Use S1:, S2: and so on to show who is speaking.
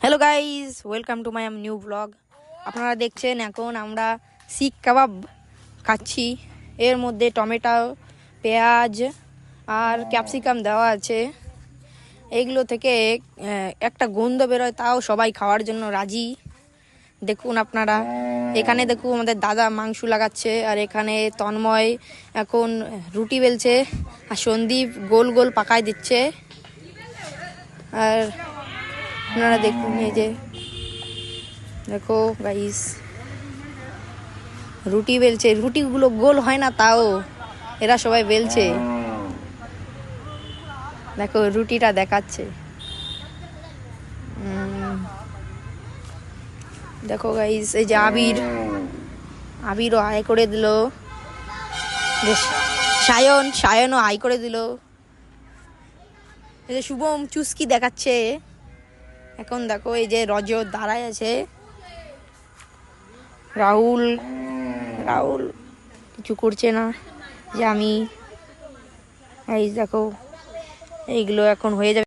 S1: Hello guys, welcome to my new blog. আপনারা দেখছেন এখন আমরা শিক কাবাব খাচ্ছি। এর মধ্যে টমেটো, পেঁয়াজ আর ক্যাপসিকাম দেওয়া আছে। এইগুলো থেকে একটা গন্ধ বেরোয়, তাও সবাই খাওয়ার জন্য রাজি। দেখুন আপনারা, এখানে দেখুন আমাদের দাদা মাংস লাগাচ্ছে, আর এখানে তন্ময় এখন রুটি বেলছে, আর সন্দীপ গোল গোল পাকায় দিচ্ছে। আর আপনারা দেখুন, এই যে দেখো গাইস, রুটি বেলছে। রুটিগুলো গোল হয় না, তাও এরা সবাই বেলছে। দেখো রুটিটা দেখাচ্ছে। দেখো গাইস, এই যে আবিরও আয় করে দিল, সায়নও আয় করে দিল। এই যে শুভম চুস্কি দেখাচ্ছে। এখন দেখো, এই যে রজত দাঁড়ায় আছে, রাহুল কিছু করছে না। যে আমি এই দেখো, এইগুলো এখন হয়ে যাবে।